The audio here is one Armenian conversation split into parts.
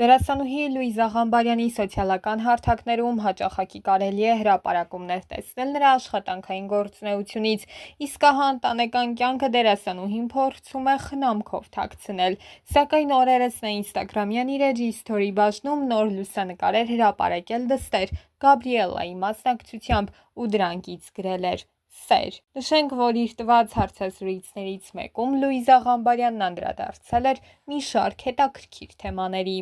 Դերասանուհի Լուիզա Ղամբարյանի սոցիալական հարթակներում հաճախակի կարելի է հրապարակումներ տեսնել նրա աշխատանքային գործունեությունից, իսկ ահա ընտանեկան կյանքը դերասանուհին փորձում է խնամքով թաքցնել, սակայն օրերս նա Instagram-յան իր էջի սթորի բաժնում նոր լուսանկար էր հրապարակել դստեր Գաբրիելայի մասնակցությամբ ու դրանքից գրել էր. Սեր։ Նշենք, որ իր տված հարցազրույցներից մեկում Լուիզա Ղամբարյանն անդրադարձել էր մի շարք հետաքրքիր թեմաների։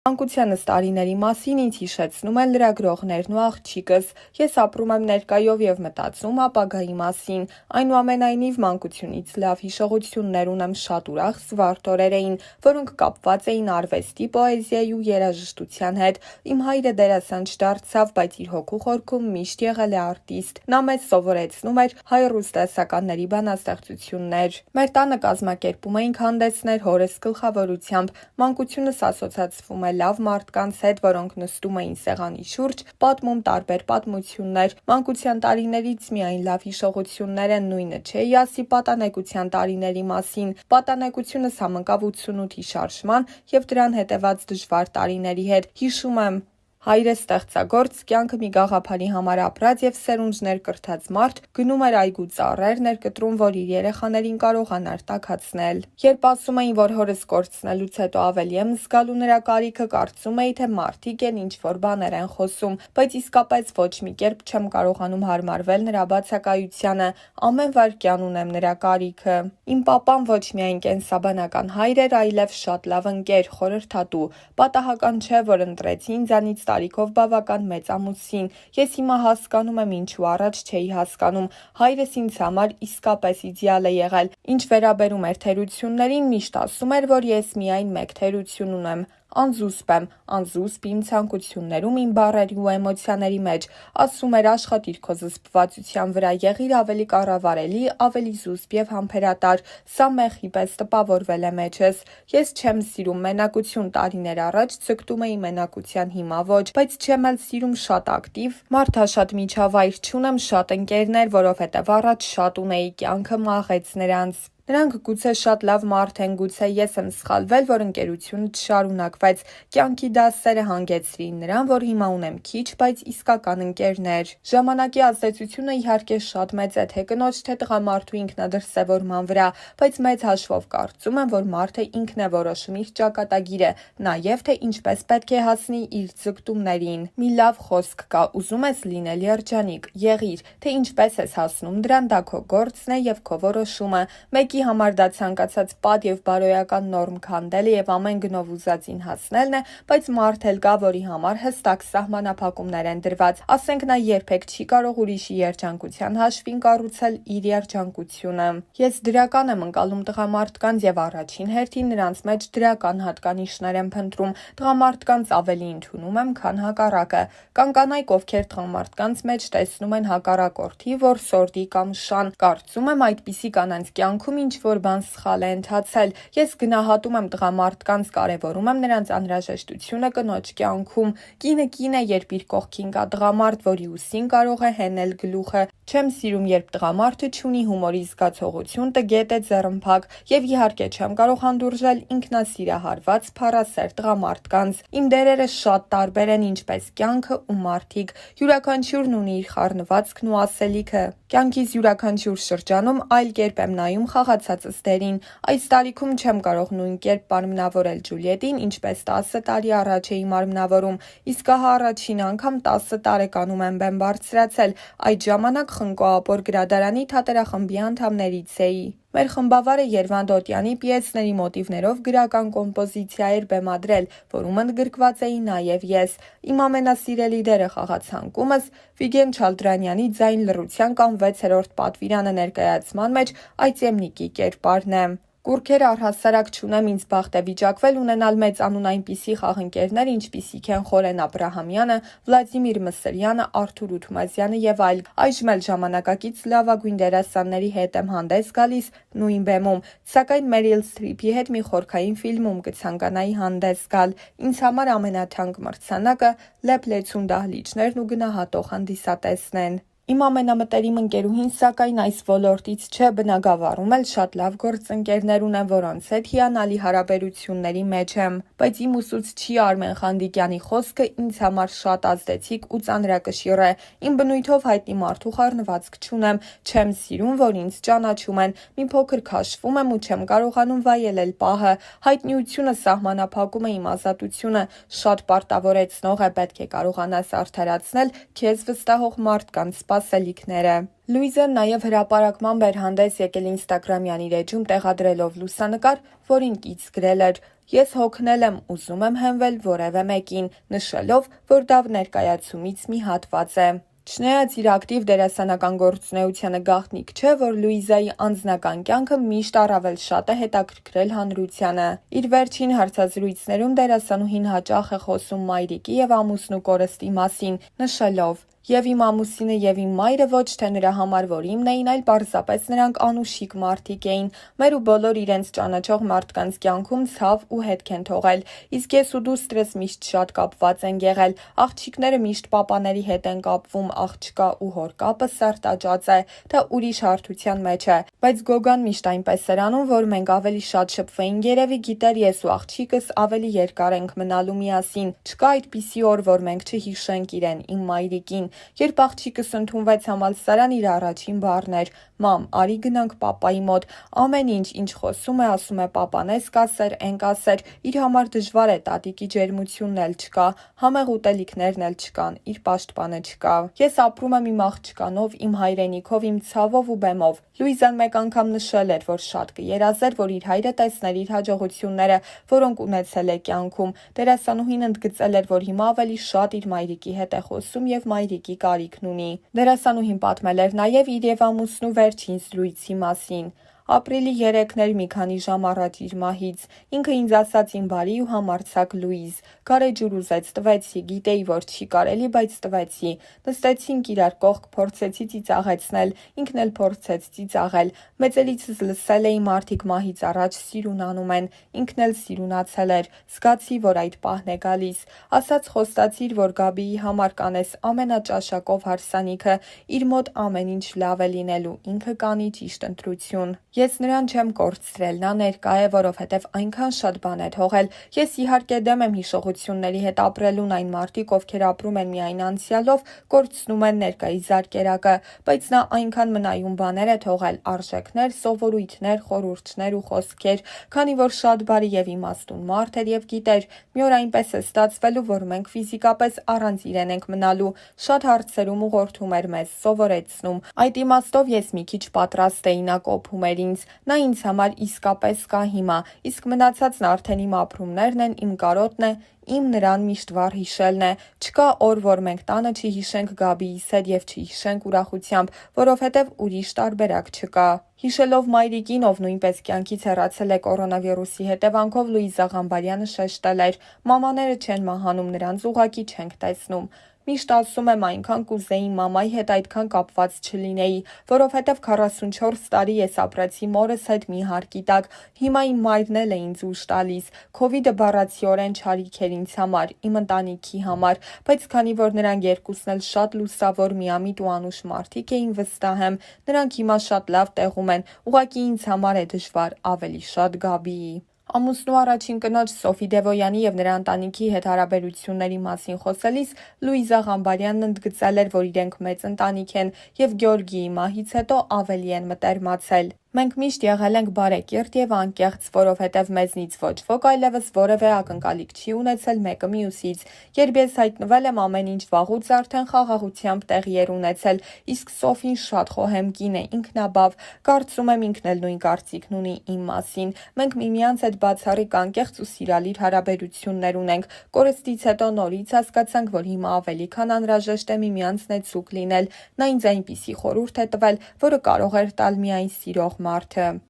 Մանկությանս տարիների մասին ինձ հիշեցնում են լրագրողներն ու աղջիկս, ես ապրում եմ ներկայով և մտածում ապագայի մասին, այնուամենայնիվ մանկությունից լավ հիշողություններ ունեմ, շատ ուրախ զվարթ օրեր էին, որոնք կապված էին արվեստի, պոեզիայի ու երաժշտության հետ, իմ հայրը դերասան չդարձավ, բայց իր հոգու խորքում միշտ եղել է արտիստ, նա մեզ սովորեցնում էր հայ-ռուս դասականների բանաստեղծություններ, մեր տանը կազմակերպում էինք հանդեսներ հորս գլխավորությամբ, մանկությունս ասոցացվում է լավ մարդկանց հետ, որոնք նստում էին սեղանի շուրջ, պատմում տարբեր պատմություններ, մանկության տարիներից միայն լավ հիշողություններ են, նույնը չէի ասի պատանեկության տարիների մասին, պատանեկությունս համընկավ 88-ի շարժման և դրան հետևած դժվար տարիների հետ, հիշում եմ, հայրս ստեղծագործ, կյանքը մի գաղափարի համար ապրած և սերունդներ կրթած մարդ գնում էր այգու ծառեր ներկտրում, որ իր երեխաներին կարողանար տաքացնել։ Երբ ասում էին, որ հորս կորցնելուց հետո ավելի եմ զգալու նրա կարիքը, կարծում էի, թե մարդիկ են ինչ-որ բաներ են խոսում, բայց իսկապես ոչ մի կերպ չեմ կարողանում հարմարվել նրա բացակայությանը, ամեն վայրկյան ունեմ նրա կարիքը։ Իմ պապան ոչ միայն կենսաբանական հայր էր, այլև շատ լավ ընկեր, խորհրդատու։ Պատահական չէ, որ ընտրեցի ինձանից տարիքով բավական մեծ ամուսին։ Ես հիմա հասկանում եմ, ինչու առաջ չէի հասկանում։ Հայրս ինձ համար իսկապես իդեալ է եղել։ Ինչ վերաբերում էր թերություններին, միշտ ասում էր, որ ես միայն մեկ թերություն ունեմ։ Անզուսպ իմ ցանկություններում, իմ բառերի ու էմոցիաների մեջ, ասում էր աշխատիր քո զսպվածության վրա, եղիր ավելի կառավարելի, ավելի զուսպ և համբերատար, սա մեղի պես տպավորվել է մեջս։ Ես չեմ սիրում մենակություն, տարիներ առաջ ձգտում էի մենակության, հիմա ոչ, բայց չեմ էլ սիրում շատ ակտիվ, մարդաշատ միջավայր, չունեմ շատ ընկերներ, որովհետև առաջ շատ ունեի, կյանքը մաղեց նրանց։ Նրանք գուցե շատ լավ մարդ են, գուցե ես եմ սխալվել, որ ընկերությունը չշարունակվեց, կյանքի դասերը հանգեցրին նրան, որ հիմա ունեմ քիչ, բայց իսկական ընկերներ։ Ժամանակի ազդեցությունը իհարկե շատ մեծ է, թե կնոջ, թե տղամարդու ինքնադրսևորման վրա, բայց մեծ հաշվով կարծում եմ, որ մարդը ինքն է որոշում իր ճակատագիրը, նաև թե ինչպես պետք է հասնի իր ձգտումներին։ Մի լավ խոսք կա, ուզում ես լինել երջանիկ, եղիր, թե ինչպես ես հասնում դրան, դա քո գործն է և քո որոշումը։ Մեկի համար դա ցանկացած պատ և բարոյական նորմ քանդելը և ամեն գնով ուզածին հասնելն է, բայց մարդ էլ կա, որի համար հստակ սահմանափակումներ են դրված, ասենք նա երբեք չի կարող ուրիշի երջանկության հաշվին կառուցել իր երջանկությունը։ Ես դրական եմ ընկալում տղամարդկանց և առաջին հերթին նրանց մեջ դրական հատկանիշներ եմ փնտրում, տղամարդկանց ավելի ընդունում եմ, քան հակառակը։ Կան կանայք, ովքեր տղամարդկանց մեջ տեսնում են հակառակորդի, որսորդի կամ շան, կարծում եմ այդպիսի կանանց կյանքում ինչ-որ բան սխալ է ընթացել։ Ես գնահատում եմ տղամարդկանց, կարևորում եմ նրանց անհրաժեշտությունը կնոջ կյանքում։ Կինը կին է, երբ իր կողքին կա տղամարդ, որի ուսին կարող է հենել գլուխը։ Չեմ սիրում, երբ տղամարդը չունի հումորի զգացողություն, տգետ է, ձեռնփակ, և իհարկե չեմ կարող հանդուրժել ինքնասիրահարված, փառասեր տղամարդկանց։ Իմ դերերը շատ տարբեր են, ինչպես կյանքը ու մարդիկ։ Յուրաքանչյուրն ունի իր խառնվածքն ու ասելիքը։ Կյանքիս յուրաքանչյուր շրջանում այլ կերպ եմ նայում խաղացածս դերին։ Այս տարիքում չեմ կարող նույն կերպ մարմնավորել Ջուլիետին, ինչպես 10 տարի առաջ էի մարմնավորում, իսկ ահա առաջին անգամ 10 տարեկանում եմ բեմ բարձրացել, այդ ժամանակ Խնկո-Ապոր գրադարանի թատերախմբի անդամներից էի։ Մեր խմբավարը Երվանդ Օտյանի պիեսների մոտիվներով գրական կոմպոզիցիա էր բեմադրել, որում ընդգրկված էի նաև ես։ Իմ ամենասիրելի դերը խաղացանկումս Վիգեն Չալդրանյանի «Ձայն լռության» կամ 6-րդ պատվիրանը ներկայացման մեջ Այծեմնիկի կերպարն է։ Կուռքեր առհասարակ չունեմ, ինձ բախտ է վիճակվել ունենալ մեծանուն այնպիսի խաղընկերներ, ինչպիսիք են Խորեն Աբրահամյանը, Վլադիմիր Մսրյանը, Արթուր Ութմազյանը և այլ։ Այժմ էլ ժամանակակից լավագույն դերասանների հետ եմ հանդես գալիս նույն բեմում, սակայն Մերիլ Սթրիփի հետ մի խորքային ֆիլմում կցանկանայի հանդես գալ։ Ինձ համար ամենաթանկ մրցանակը Լեփլեցուն դահլիճներն ու գնահատող հանդիսատեսն են։ Իմ ամենամտերիմ ընկերուհին սակայն այս ոլորտից չէ, բնագավառում էլ շատ լավ գործընկերներ ունեմ, որոնց հետ հիանալի հարաբերությունների մեջ եմ, բայց իմ ուսուցչի Արմեն Խանդիկյանի խոսքը ինձ համար շատ ազդեցիկ ու ծանրակշիռ է, իմ բնույթով հայտնի մարդու խառնվածք չունեմ, չեմ սիրում, որ ինձ ճանաչում են, մի փոքր քաշվում եմ ու չեմ կարողանում վայելել պահը, հայտնիությունը սահմանափակում է իմ ազատությունը, շատ պարտավորեցնող է, պետք է կարողանաս արդարացնել քեզ վստահող մարդկանց սպասելիքները։ Լուիզան նաև հրապարակման էր հանդես եկել ինստագրամյան իր էջում տեղադրելով լուսանկար, որին կից գրել էր. «Ես հոգնել եմ, ուզում եմ հենվել որևէ մեկին», նշելով, որ դա ներկայացումից մի հատված է։ Չնայած իր ակտիվ դերասանական գործունեությանը գաղտնիք չէ, որ Լուիզայի անձնական կյանքը միշտ առավել շատ է հետաքրքրել հանրությանը։ Իր վերջին հարցազրույցներում դերասանուհին հաճախ է խոսում մայրիկի և ամուսնու կորստի մասին, նշելով. «Եվ իմ ամուսինը և իմ մայրը ոչ թե նրա համար, որ իմն էին, այլ պարզապես նրանք անուշիկ մարդիկ էին։ Մեր ու բոլոր իրենց ճանաչող մարդկանց կյանքում ցավ ու հետք են թողել։ Իսկ ես ու դուստրս միշտ շատ կապված ենք եղել։ Աղջիկները միշտ պապաների հետ են կապվում, աղջկա ու հոր կապը սերտաճած է, դա ուրիշ հարթության մեջ է։ Բայց Գոգան միշտ այնպես էր անում, որ մենք ավելի շատ շփվեինք, երևի գիտեր ես ու աղջիկս ավելի երկար ենք մնալու միասին։ Չկա այդպիսի օր, որ մենք չհիշենք իրեն, իմ մայրիկին։ Երբ աղջիկս ընդունվեց համալսարան, իր առաջին բառն էր. «Մամ, արի գնանք պապայի մոտ»։ Ամեն ինչ, ինչ խոսում է, ասում է պապան էս կասեր, էն կասեր, իր համար դժվար է, տատիկի ջերմությունն էլ չկա, համեղ ուտելիքներն էլ չկան, իր պաշտպանը չկա։ Ես ապրում եմ իմ աղջկանով, իմ հայրենիքով, իմ ցավով ու բեմով։ Լուիզան մեկ անգամ նշել էր, որ շատ կերազեր, որ իր հայրը տեսներ իր հաջողությունները, որոնք ունեցել է կյանքում։ Դերասանուհին ընդգծել էր, որ հիմա ավելի շատ իր մայրիկի հետ է խոսում և մայրիկի կարիքն ունի։ Դերասանուհին պատմել էր նաև իր և ամուսնու վերջին զրույցի մասին. «Ապրիլի 3-ն էր մի քանի ժամ առաջ իր մահից։ Ինքը ինձ ասաց իմ բարի ու համարձակ Լուիզ։ Գարեջուր ուզեց, տվեցի, գիտեի, որ չի կարելի, բայց տվեցի։ Նստեցինք իրար կողք, փորձեցի ծիծաղեցնել, ինքն էլ փորձեց ծիծաղել։ Մեծերիցս լսել էի մարդիկ մահից առաջ սիրուն անում են, ինքն էլ սիրունացել էր, զգացի, որ այդ պահն է գալիս։ Ասաց խոստացիր, որ Գաբիի համար կանես ամենաճաշակով հարսանիքը, իր մոտ ամեն ինչ լավ է լինելու, ինքը կանի ճիշտ ընտրություն։ Ես նրան չեմ կորցրել, նա ներկա է, որովհետև այնքան շատ բան է թողել։ Ես իհարկե դեմ եմ հիշողությունների հետ ապրելուն, այն մարդիկ, ովքեր ապրում են միայն անցյալով, կորցնում են ներկայի զարկերակը, բայց նա այնքան մնայուն բաներ է թողել, արժեքներ, սովորույթներ, խորհուրդներ ու խոսքեր, քանի որ շատ բարի և իմաստուն մարդ էր և գիտեր, մի օր այնպես է ստացվելու, որ մենք ֆիզիկապես առանց իրեն ենք մնալու, շատ հարցերում ուղղորդում էր մեզ, սովորեցնում։ Այդ իմաստով ես մի քիչ պատրաստ էի, նա կոփում էր ինձ, նա ինձ համար իսկապես կա հիմա, իսկ մնացածն արդեն իմ ապրումներն են, իմ կարոտն է, իմ նրան միշտ վառ հիշելն է։ Չկա օր, որ մենք տանը չհիշենք Գաբիիս հետ և չհիշենք ուրախությամբ, որովհետև ուրիշ տարբերակ չկա։ Հիշելով մայրիկին, ով նույնպես կյանքից հեռացել է կորոնավիրուսի հետևանքով, Լուիզա Ղամբարյանը շեշտել էր. «Մամաները չեն մահանում, նրանց ուղղակի չենք տեսնում։ Միշտ ասում եմ, այնքան կուզեի մամայի հետ այդքան կապված չլինեի, որովհետև 44 տարի ես ապրեցի մորս հետ մի հարկի տակ, հիմա իմ մայրն էլ է ինձ ուժ տալիս։ Քովիդը բառացիորեն չարիք էր ինձ համար, իմ ընտանիքի համար, բայց քանի որ նրանք երկուսն էլ շատ լուսավոր, միամիտ ու անուշ մարդիկ էին, վստահ եմ, նրանք հիմա շատ լավ տեղում են, ուղղակի ինձ համար է դժվար, ավելի շատ Գաբիի»։ Ամուսնու առաջին կնոջ Սոֆի Դևոյանի և նրա ընտանիքի հետ հարաբերությունների մասին խոսելիս Լուիզա Ղամբարյանն ընդգծել էր, որ իրենք մեծ ընտանիք են և Գյորգիի մահից հետո ավելի են մտերմացել։ «Մենք միշտ եղել ենք բարեկիրթ և անկեղծ, որովհետև մեզնից ոչ ոք այլևս որևէ ակնկալիք չի ունեցել մեկը մյուսից։ Երբ ես հայտնվել եմ, ամեն ինչ վաղուց արդեն խաղաղությամբ տեղի էր ունեցել, իսկ Սոֆին շատ խոհեմ կին է, ինքնաբավ, կարծում եմ ինքն էլ նույն կարծիքն ունի իմ մասին։ Մենք միմյանց հետ բացառիկ անկեղծ ու սիրալիր հարաբերություններ ունենք։ Կորստից հետո նորից հասկացանք, որ հիմա ավելի քան անհրաժեշտ է միմյանց նեցուկ լինել։ Նա ինձ այնպիսի խորհուրդ է տվել, որը կարող էր տալ միայն սիրող մարդը»։